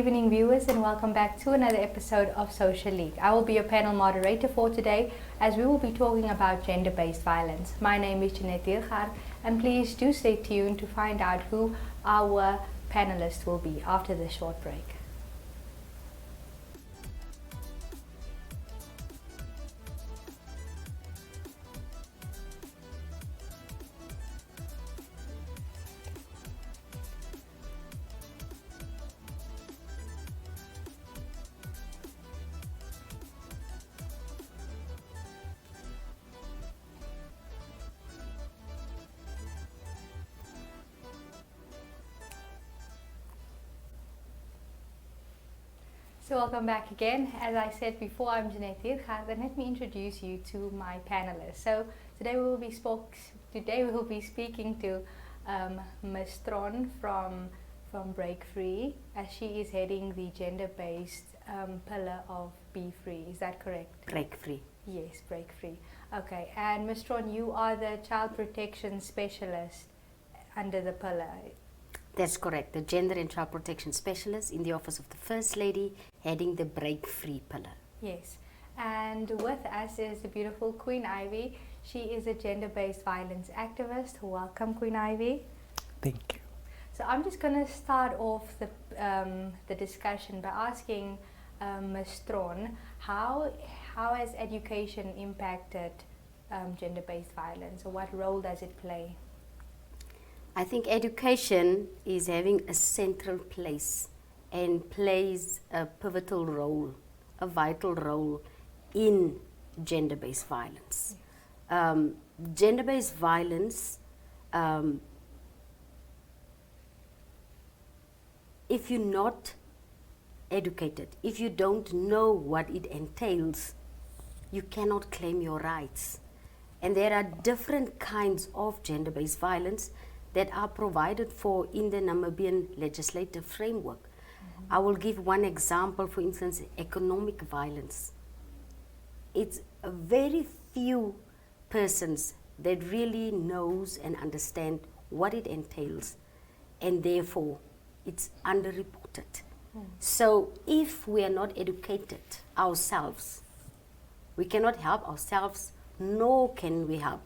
evening, viewers, and welcome back to another episode of Social League. I will be your panel moderator for today as we will be talking about gender-based violence. My name is Jeanette Diergaard, and please do stay tuned to find out who our panelists will be after this short break. So welcome back again. As I said before, I'm Jeanette Diergaard, and let me introduce you to my panelists. So today we will be speaking to Ms. Tron from Break Free, as she is heading the gender-based pillar of Be Free. Is that correct? Break Free. Yes, Break Free. Okay, and Ms. Tron, you are the child protection specialist under the pillar. That's correct. The Gender and Child Protection Specialist in the Office of the First Lady, heading the Break Free pillar. Yes. And with us is the beautiful Queen Ivy. She is a gender-based violence activist. Welcome, Queen Ivy. Thank you. So I'm just going to start off the discussion by asking Ms. Tron, how has education impacted gender-based violence, or what role does it play? I think education is having a central place and plays a pivotal role, a vital role in gender-based violence. Gender-based violence, if you're not educated, if you don't know what it entails, you cannot claim your rights. And there are different kinds of gender-based violence that are provided for in the Namibian legislative framework. I will give one example, for instance, economic violence. It's a very few persons that really knows and understand what it entails, and therefore it's underreported. So if we are not educated ourselves, we cannot help ourselves, nor can we help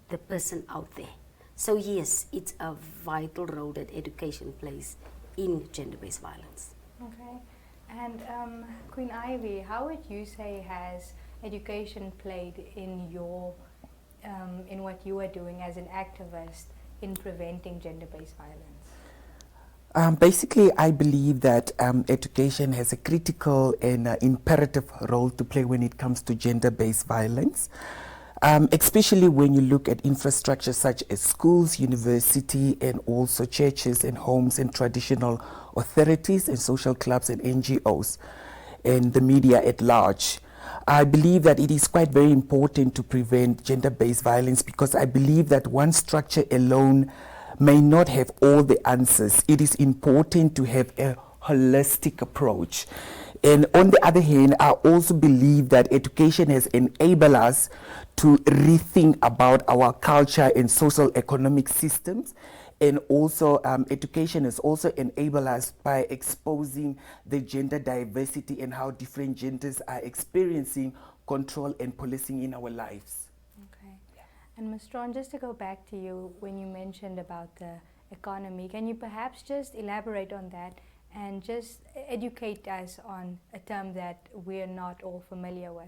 the person out there. So yes, it's a vital role that education plays in gender-based violence. Okay. And Queen Ivy, how would you say has education played in in what you are doing as an activist in preventing gender-based violence? Basically, I believe that education has a critical and imperative role to play when it comes to gender-based violence. Especially when you look at infrastructure such as schools, university, and also churches and homes and traditional authorities and social clubs and NGOs and the media at large. I believe that it is quite very important to prevent gender-based violence, because I believe that one structure alone may not have all the answers. It is important to have a holistic approach. And on the other hand, I also believe that education has enabled us to rethink about our culture and social economic systems. And also education has also enabled us by exposing the gender diversity and how different genders are experiencing control and policing in our lives. Okay. Yeah. And Ms. Tron, just to go back to you, when you mentioned about the economy, can you perhaps just elaborate on that and just educate us on a term that we're not all familiar with?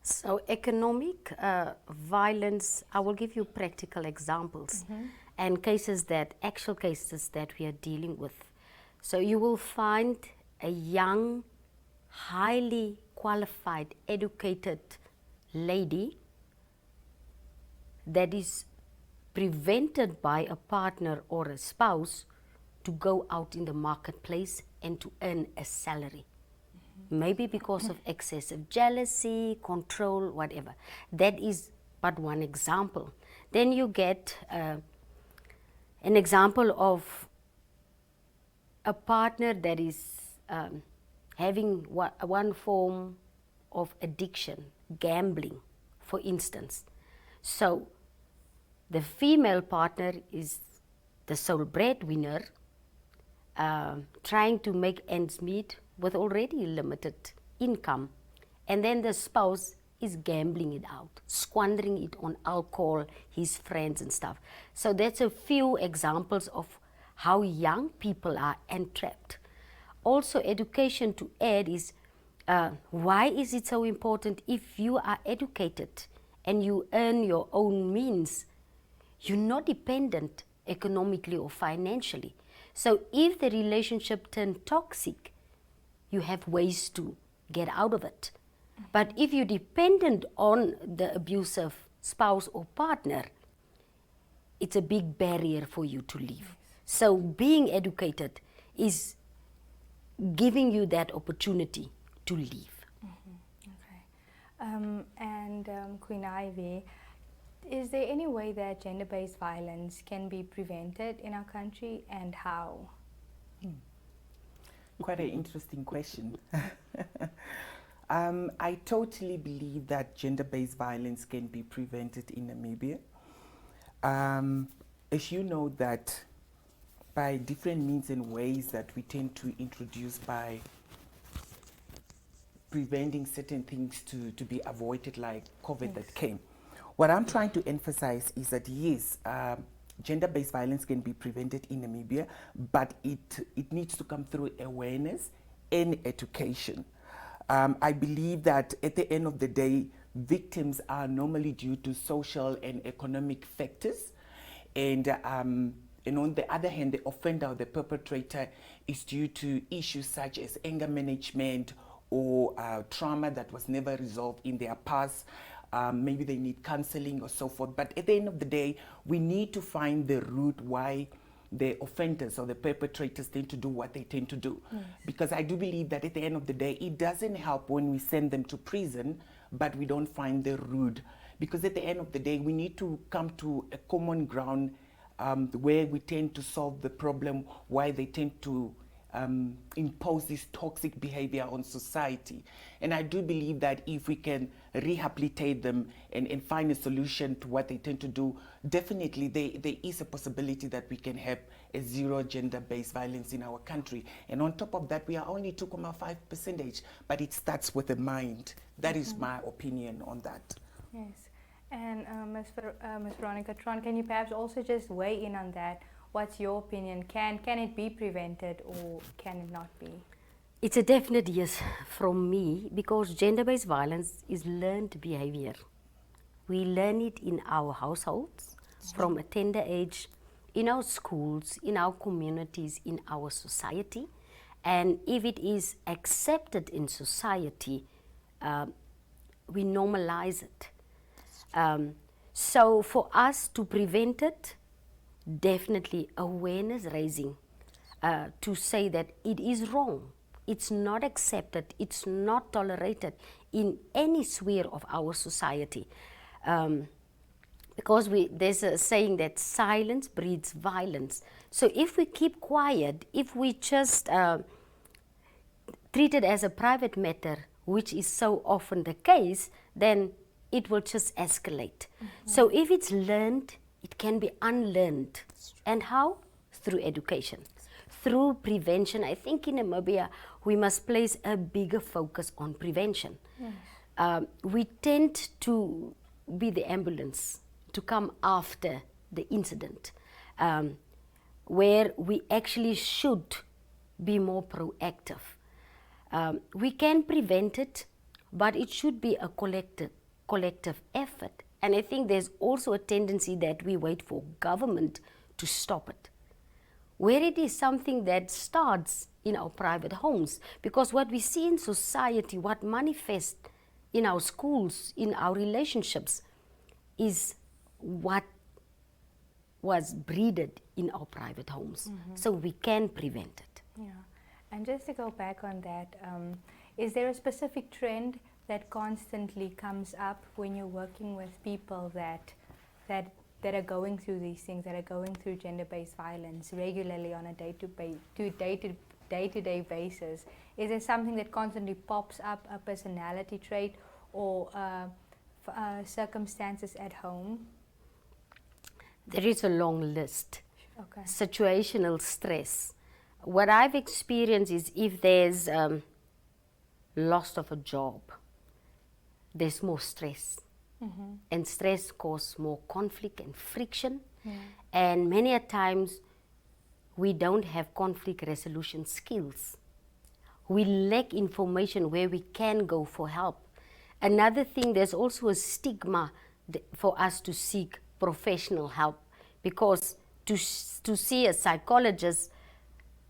So economic violence, I will give you practical examples and actual cases that we are dealing with. So you will find a young, highly qualified, educated lady that is prevented by a partner or a spouse to go out in the marketplace and to earn a salary. Maybe because of excessive jealousy, control, whatever. That is but one example. Then you get an example of a partner that is having one form of addiction, gambling, for instance. So the female partner is the sole breadwinner, trying to make ends meet with already limited income. And then the spouse is gambling it out, squandering it on alcohol, his friends and stuff. So that's a few examples of how young people are entrapped. Also, education to add is, why is it so important? If you are educated and you earn your own means, you're not dependent economically or financially. So if the relationship turns toxic, you have ways to get out of it. But if you're dependent on the abusive spouse or partner, it's a big barrier for you to leave. So being educated is giving you that opportunity to leave. Okay. Queen Ivy, is there any way that gender-based violence can be prevented in our country, and how? Quite an interesting question. I totally believe that gender-based violence can be prevented in Namibia. As you know, that by different means and ways that we tend to introduce by preventing certain things to be avoided, like COVID that came. What I'm trying to emphasize is that yes, gender-based violence can be prevented in Namibia, but it needs to come through awareness and education. I believe that at the end of the day, victims are normally due to social and economic factors. And on the other hand, the offender or the perpetrator is due to issues such as anger management or trauma that was never resolved in their past. Maybe they need counseling or so forth. But at the end of the day, we need to find the root why the offenders or the perpetrators tend to do what they tend to do. Yes. Because I do believe that at the end of the day, it doesn't help when we send them to prison, but we don't find the root. Because at the end of the day, we need to come to a common ground where we tend to solve the problem, why they tend to impose this toxic behavior on society. And I do believe that if we can rehabilitate them and find a solution to what they tend to do, definitely there is a possibility that we can have a zero gender-based violence in our country. And on top of that, we are only 2.5%, but it starts with the mind. That is my opinion on that. Yes. And Ms. Veronica Tron, can you perhaps also just weigh in on that? What's your opinion? Can it be prevented or can it not be? It's a definite yes from me, because gender-based violence is learned behavior. We learn it in our households from a tender age, in our schools, in our communities, in our society. And if it is accepted in society, we normalize it. So for us to prevent it, definitely awareness raising, to say that it is wrong, it's not accepted, it's not tolerated in any sphere of our society. Because there's a saying that silence breeds violence. So if we keep quiet, if we just treat it as a private matter, which is so often the case, then it will just escalate. So if it's learned, it can be unlearned. And how? Through education, through prevention. I think in Namibia, we must place a bigger focus on prevention. We tend to be the ambulance to come after the incident, where we actually should be more proactive. We can prevent it, but it should be a collective effort. And I think there's also a tendency that we wait for government to stop it, where it is something that starts in our private homes. Because what we see in society, what manifests in our schools, in our relationships, is what was breeded in our private homes. So we can prevent it. Yeah. And just to go back on that, is there a specific trend that constantly comes up when you're working with people that are going through these things, that are going through gender-based violence regularly on a day-to-day basis? Is there something that constantly pops up, a personality trait or circumstances at home? There is a long list. Okay. Situational stress, what I've experienced is if there's loss of a job, there's more stress. And stress causes more conflict and friction. And many a times we don't have conflict resolution skills. We lack information where we can go for help. Another thing, there's also a stigma for us to seek professional help, because to see a psychologist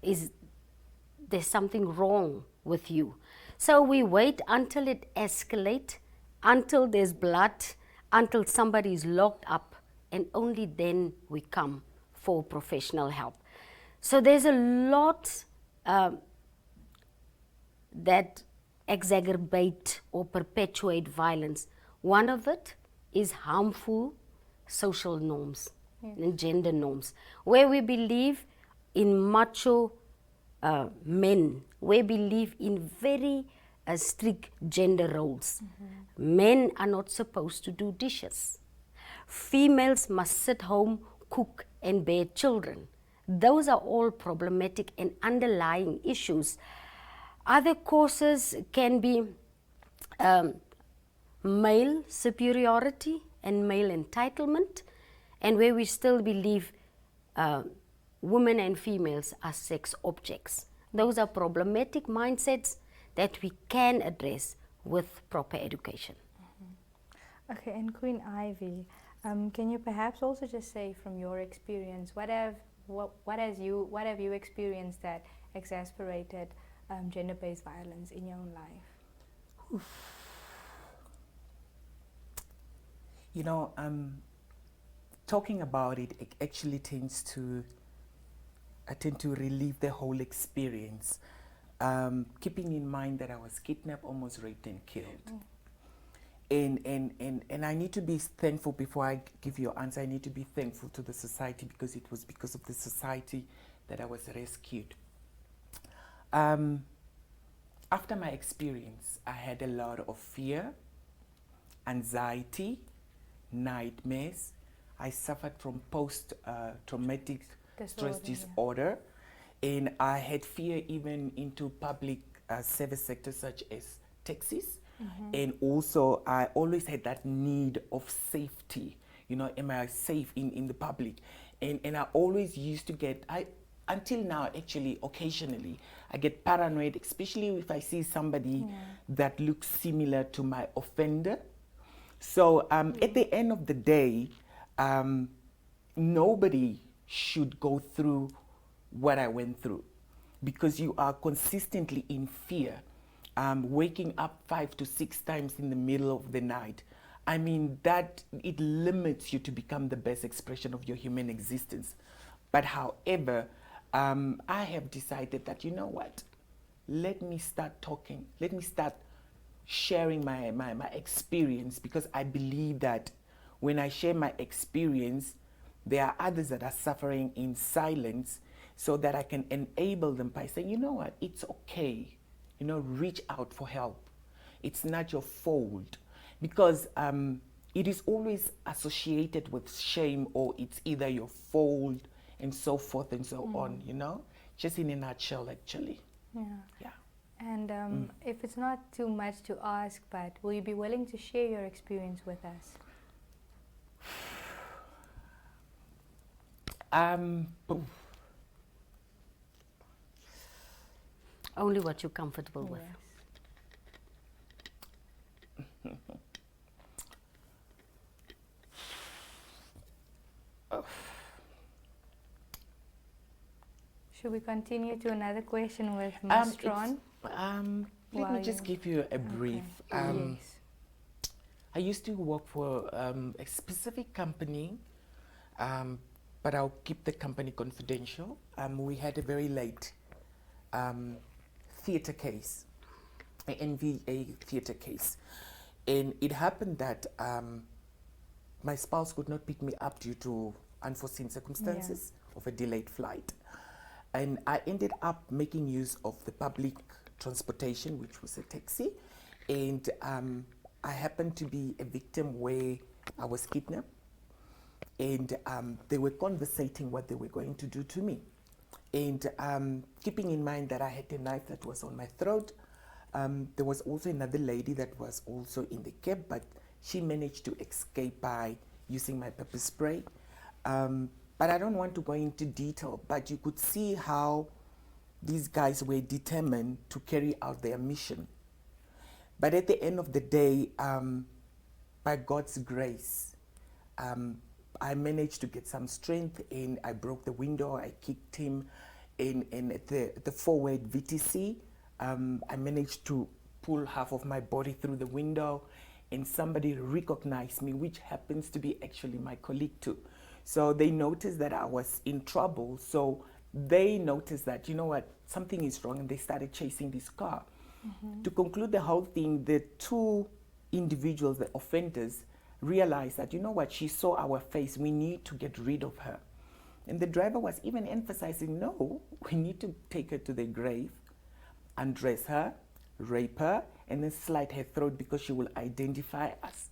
is there's something wrong with you. So we wait until it escalates, until there's blood, until somebody is locked up, and only then we come for professional help. So there's a lot that exacerbate or perpetuate violence. One of it is harmful social norms and gender norms, where we believe in macho men, we believe in very strict gender roles. Men are not supposed to do dishes. Females must sit home, cook, and bear children. Those are all problematic and underlying issues. Other causes can be male superiority and male entitlement, and where we still believe women and females are sex objects. Those are problematic mindsets that we can address with proper education. Okay, and Queen Ivy, can you perhaps also just say from your experience, what have you experienced that exacerbated gender-based violence in your own life? You know, talking about it, it actually tends to, I tend to relive the whole experience, keeping in mind that I was kidnapped, almost raped and killed. And I need to be thankful, before I give you an answer, I need to be thankful to the society, because it was because of the society that I was rescued. After my experience, I had a lot of fear, anxiety, nightmares. I suffered from post-traumatic stress disorder, and I had fear even into public service sectors such as taxis. And also I always had that need of safety. You know, am I safe in the public? And I always used to get, until now actually, occasionally, I get paranoid, especially if I see somebody that looks similar to my offender. So at the end of the day, nobody should go through what I went through, because you are consistently in fear, waking up 5 to 6 times in the middle of the night. I mean, that it limits you to become the best expression of your human existence. But however, I have decided that, you know what, let me start talking, let me start sharing my experience, because I believe that when I share my experience, there are others that are suffering in silence, so that I can enable them by saying, you know what, it's okay, you know, reach out for help. It's not your fault, because it is always associated with shame, or it's either your fault, and so forth and so on, you know, just in a nutshell, actually. Yeah. And if it's not too much to ask, but will you be willing to share your experience with us? Only what you're comfortable with. Should we continue to another question with Ms. Tron? Let me just give you a brief. Yes. I used to work for a specific company, but I'll keep the company confidential. We had a very late theatre case, an NVA theatre case. And it happened that my spouse could not pick me up due to unforeseen circumstances of a delayed flight. And I ended up making use of the public transportation, which was a taxi. And I happened to be a victim where I was kidnapped. And they were conversating what they were going to do to me. And keeping in mind that I had a knife that was on my throat, there was also another lady that was also in the cab, but she managed to escape by using my pepper spray. But I don't want to go into detail, but you could see how these guys were determined to carry out their mission. But at the end of the day, by God's grace, I managed to get some strength, and I broke the window. I kicked him in at the forward VTC. I managed to pull half of my body through the window, and somebody recognized me, which happens to be actually my colleague too. So they noticed that I was in trouble. So they noticed that, you know what, something is wrong, and they started chasing this car. To conclude the whole thing, the two individuals, the offenders, realized that, you know what, she saw our face, we need to get rid of her. And the driver was even emphasizing, no, we need to take her to the grave, undress her, rape her, and then slit her throat because she will identify us.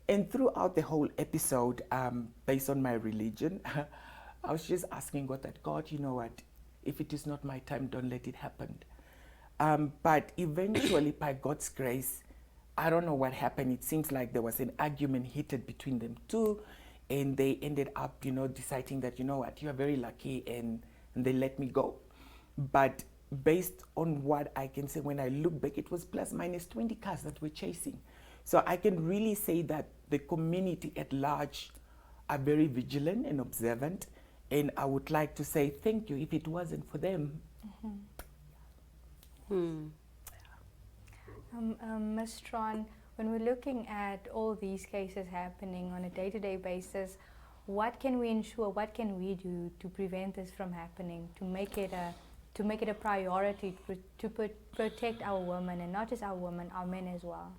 And throughout the whole episode, based on my religion, I was just asking God that, God, you know what, if it is not my time, don't let it happen. But eventually, by God's grace, I don't know what happened. It seems like there was an argument heated between them two, and they ended up, you know, deciding that, you know what, you are very lucky, and they let me go. But based on what I can say, when I look back, it was plus minus 20 cars that were chasing. So I can really say that the community at large are very vigilant and observant, and I would like to say thank you. If it wasn't for them. Ms. Tron, when we're looking at all these cases happening on a day-to-day basis, what can we ensure, what can we do to prevent this from happening, to make it a priority to protect our women, and not just our women, our men as well?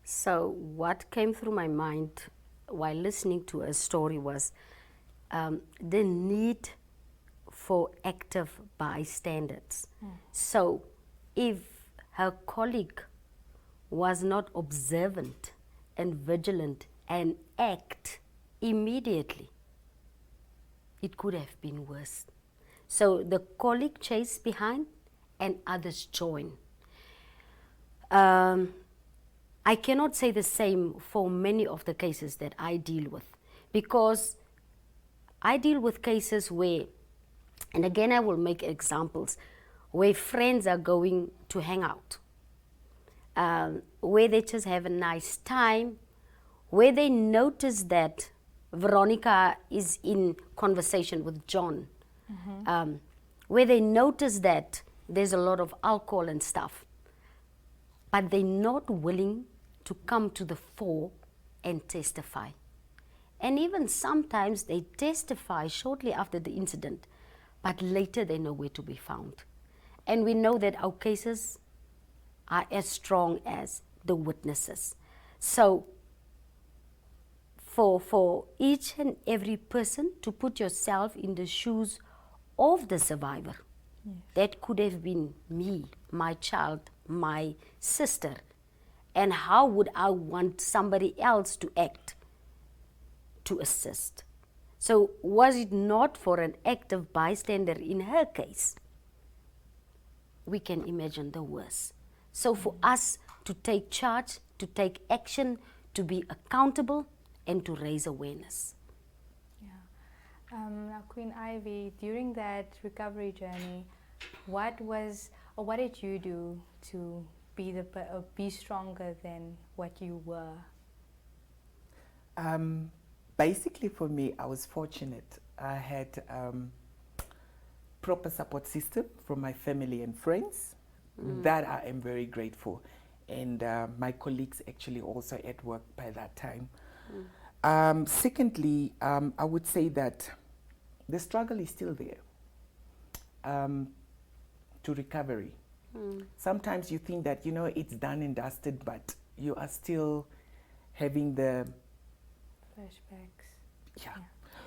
So what came through my mind while listening to a story was the need for active bystanders. So if her colleague was not observant and vigilant and act immediately, it could have been worse. So the colleague chased behind and others join. I cannot say the same for many of the cases that I deal with, because I deal with cases where, and again I will make examples, where friends are going to hang out, where they just have a nice time, where they notice that Veronica is in conversation with John, where they notice that there's a lot of alcohol and stuff, but they're not willing to come to the fore and testify. And even sometimes they testify shortly after the incident, but later they know where to be found. And we know that our cases are as strong as the witnesses. So for each and every person to put yourself in the shoes of the survivor, that could have been me, my child, my sister, and how would I want somebody else to act to assist? So was it not for an active bystander in her case? We can imagine the worst. So for us to take charge, to take action, to be accountable, and to raise awareness. Now, Queen Ivy, during that recovery journey, what did you do to be stronger than what you were? Basically, for me, I was fortunate. I had proper support system from my family and friends. That I am very grateful. And my colleagues actually also at work by that time. Secondly, I would say that the struggle is still there to recovery. Sometimes you think that, you know, it's done and dusted, but you are still having the flashbacks. Yeah.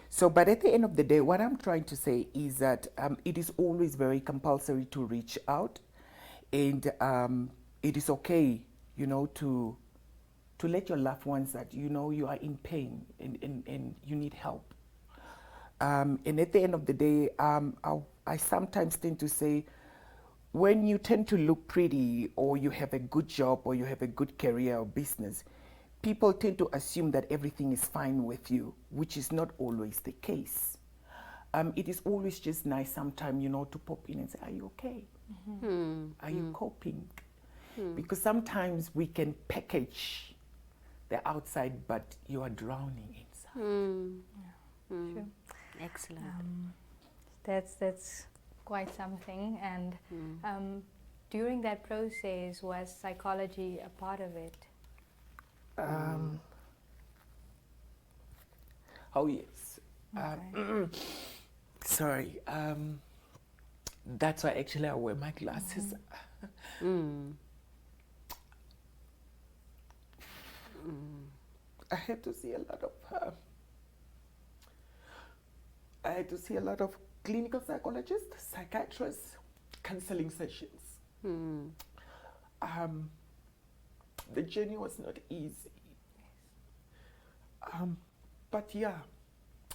So, but at the end of the day, what I'm trying to say is that it is always very compulsory to reach out, and it is okay, you know, to let your loved ones that, you know, you are in pain and you need help. And at the end of the day, I sometimes tend to say, when you tend to look pretty, or you have a good job, or you have a good career or business, people tend to assume that everything is fine with you, which is not always the case. It is always just nice sometimes, to pop in and say, are you okay? Are you coping? Because sometimes we can package the outside, but you are drowning inside. Sure. Excellent. That's quite something. And during that process, was psychology a part of it? Oh, yes. Okay. Sorry. That's why actually I wear my glasses. I had to see a lot of clinical psychologists, psychiatrists, counseling sessions. The journey was not easy. But yeah,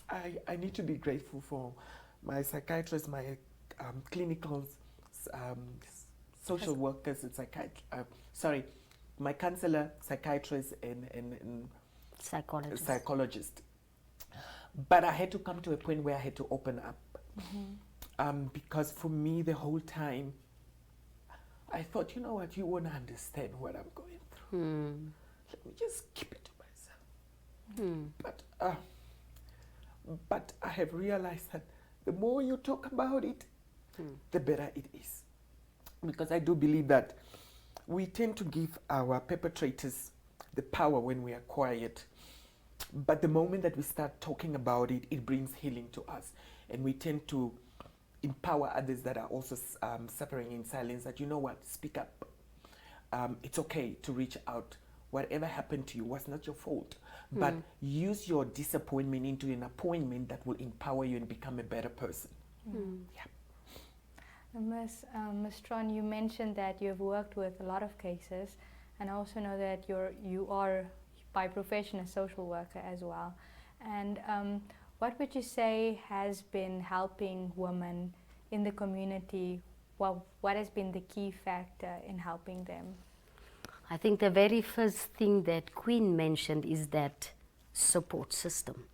I need to be grateful for my psychiatrists, my clinical social workers and my counselor, psychiatrist, and psychologist. But I had to come to a point where I had to open up. Because for me, the whole time, I thought, you know what, you won't understand what I'm going through. Let me just keep it to myself. But I have realized that the more you talk about it, the better it is. Because I do believe that we tend to give our perpetrators the power when we are quiet. But the moment that we start talking about it, it brings healing to us. And we tend to empower others that are also suffering in silence, that, you know what, speak up. It's okay to reach out. Whatever happened to you was not your fault. But use your disappointment into an appointment that will empower you and become a better person. Yeah. Ms. Tron, you mentioned that you've worked with a lot of cases, and I also know that you are by profession a social worker as well. And what would you say has been helping women in the community? Well, what has been the key factor in helping them? I think the very first thing that Queen mentioned is that support system.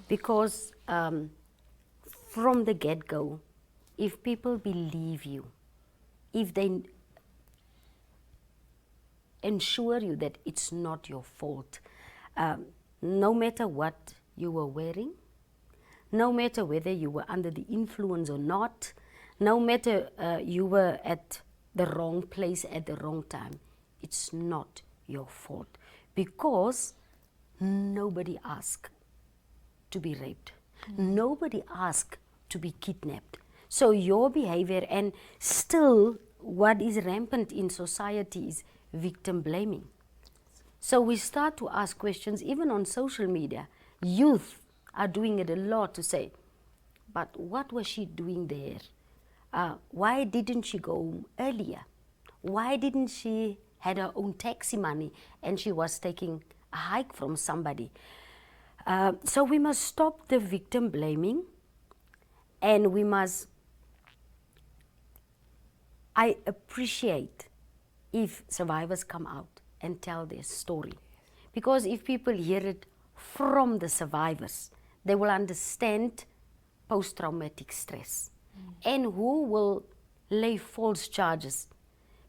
Because from the get-go, if people believe you, if they ensure you that it's not your fault, no matter what you were wearing, no matter whether you were under the influence or not, no matter you were at the wrong place at the wrong time, it's not your fault, because nobody asked to be raped. Nobody asked to be kidnapped. So your behavior, and still what is rampant in society is victim blaming. So we start to ask questions, even on social media. Youth are doing it a lot, to say, but what was she doing there? Why didn't she go home earlier? Why didn't she had her own taxi money and she was taking a hike from somebody? So we must stop the victim blaming, and we must, I appreciate if survivors come out and tell their story, because if people hear it from the survivors, they will understand post-traumatic stress and who will lay false charges,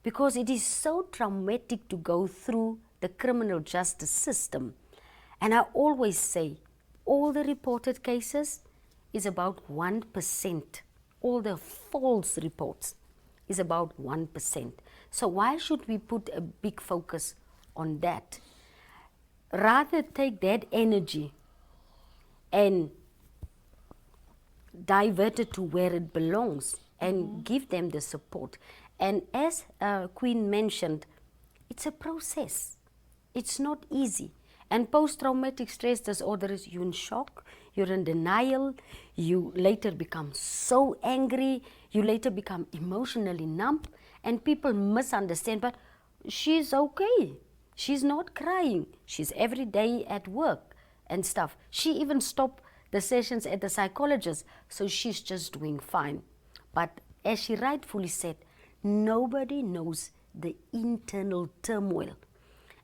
because it is so traumatic to go through the criminal justice system. And I always say, all the reported cases is about 1%. All the false reports is about 1%. So why should we put a big focus on that? Rather take that energy and divert it to where it belongs and give them the support. And as Queen mentioned, it's a process. It's not easy. And post-traumatic stress disorder is you're in shock, you're in denial, you later become so angry, you later become emotionally numb, and people misunderstand, but she's okay. She's not crying. She's every day at work and stuff. She even stopped the sessions at the psychologist, so she's just doing fine. But as she rightfully said, nobody knows the internal turmoil.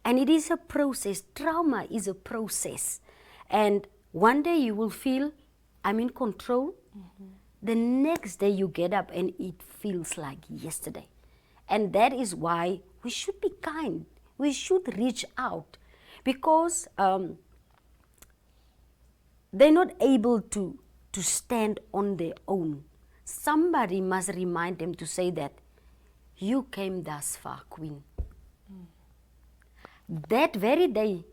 And it is a process. Trauma is a process. And one day you will feel, I'm in control. The next day you get up and it feels like yesterday. And that is why we should be kind. We should reach out, because they're not able to stand on their own. Somebody must remind them to say that you came thus far, Queen. That very day,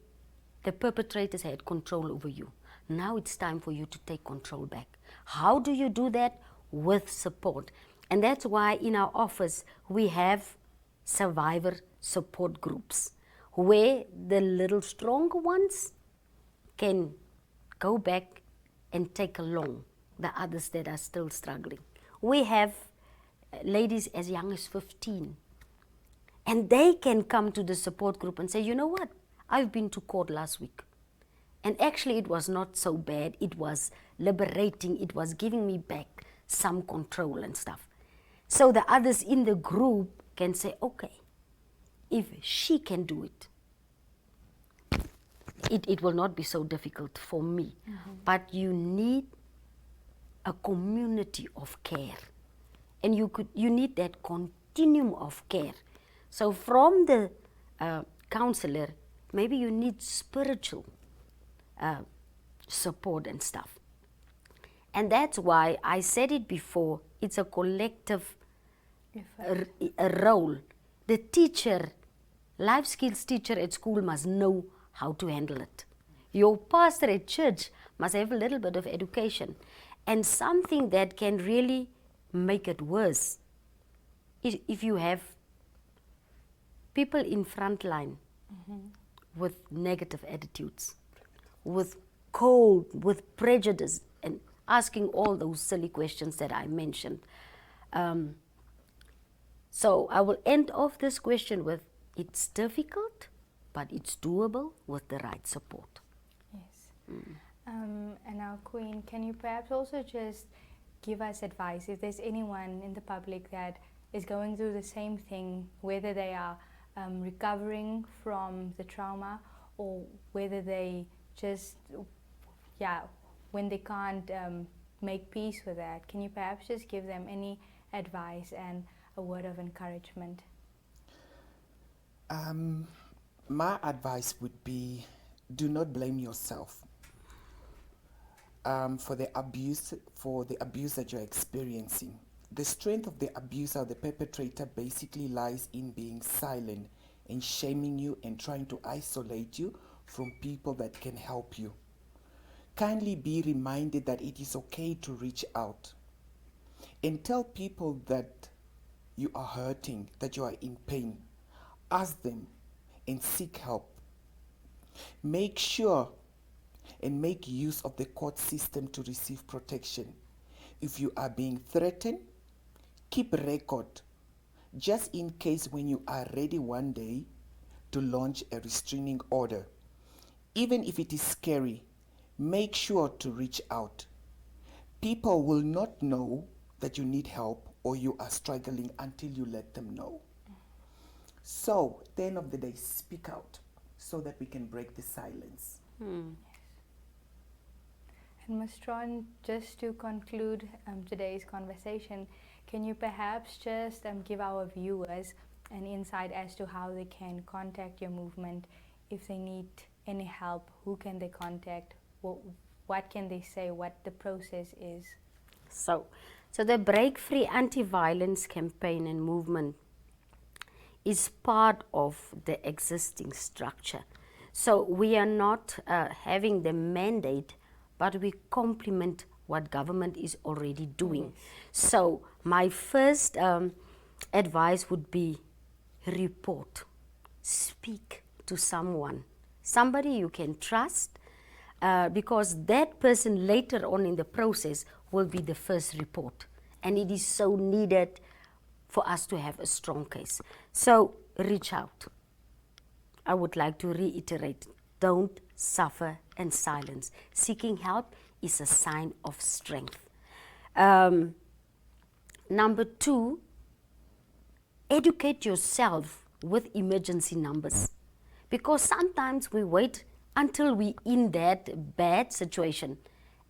the perpetrators had control over you. Now it's time for you to take control back. How do you do that? With support. And that's why in our office we have survivor support groups where the little stronger ones can go back and take along the others that are still struggling. We have ladies as young as 15, and they can come to the support group and say, you know what, I've been to court last week. And actually it was not so bad. It was liberating. It was giving me back some control and stuff. So the others in the group can say, okay, if she can do it, it will not be so difficult for me. But you need a community of care. And you need that continuum of care. So from the counselor, maybe you need spiritual support and stuff. And that's why I said it before, it's a collective a role. The teacher, life skills teacher at school must know how to handle it. Your pastor at church must have a little bit of education. And something that can really make it worse is if you have people in front line with negative attitudes, with cold, with prejudice, and asking all those silly questions that I mentioned. So I will end off this question with, it's difficult, but it's doable with the right support. Yes. And now, Queen, can you perhaps also just give us advice if there's anyone in the public that is going through the same thing, whether they are recovering from the trauma or whether they just, when they can't make peace with that, can you perhaps just give them any advice and a word of encouragement? My advice would be, do not blame yourself for the abuse that you're experiencing. The strength of the abuser or the perpetrator basically lies in being silent and shaming you and trying to isolate you from people that can help you. Kindly be reminded that it is okay to reach out and tell people that you are hurting, that you are in pain. Ask them and seek help. Make sure and make use of the court system to receive protection. If you are being threatened, keep record, just in case when you are ready one day to launch a restraining order. Even if it is scary, make sure to reach out. People will not know that you need help or you are struggling until you let them know. So, at the end of the day, speak out so that we can break the silence. And Ms. Tron, just to conclude today's conversation, can you perhaps just give our viewers an insight as to how they can contact your movement if they need any help? Who can they contact? What can they say? What the process is? So the Break Free Anti-Violence campaign and movement is part of the existing structure. So we are not having the mandate, but we complement what government is already doing. So my first advice would be report, speak to someone, somebody you can trust, because that person later on in the process will be the first report. And it is so needed for us to have a strong case. So reach out. I would like to reiterate, don't suffer in silence. Seeking help is a sign of strength. Number 2, educate yourself with emergency numbers, because sometimes we wait until we're in that bad situation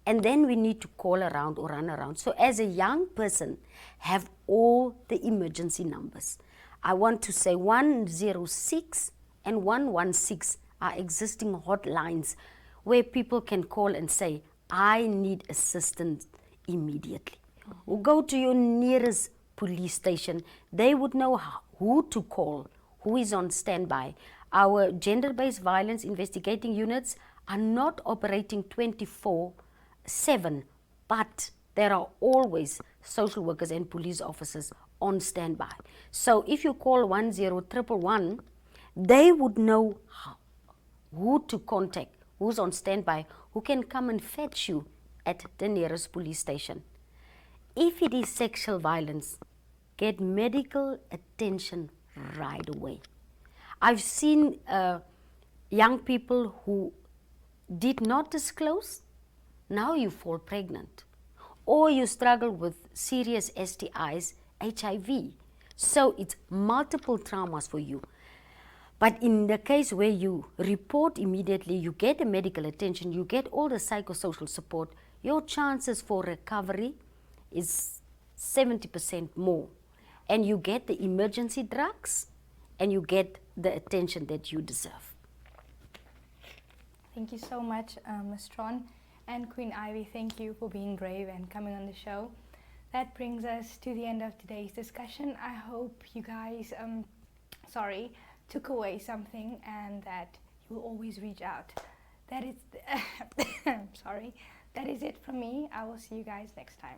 and then we need to call around or run around. So as a young person, have all the emergency numbers. I want to say 106 and 116 are existing hotlines where people can call and say, I need assistance immediately. Or go to your nearest police station. They would know who to call, who is on standby. Our gender-based violence investigating units are not operating 24/7, but there are always social workers and police officers on standby. So if you call 10111, they would know who to contact, who's on standby, who can come and fetch you at the nearest police station. If it is sexual violence, get medical attention right away. I've seen young people who did not disclose, now you fall pregnant. Or you struggle with serious STIs, HIV. So it's multiple traumas for you. But in the case where you report immediately, you get the medical attention, you get all the psychosocial support, your chances for recovery is 70% more. And you get the emergency drugs and you get the attention that you deserve. Thank you so much, Ms. Tron. And Queen Ivy, thank you for being brave and coming on the show. That brings us to the end of today's discussion. I hope you guys took away something and that you will always reach out. That is that is it from me. I will see you guys next time.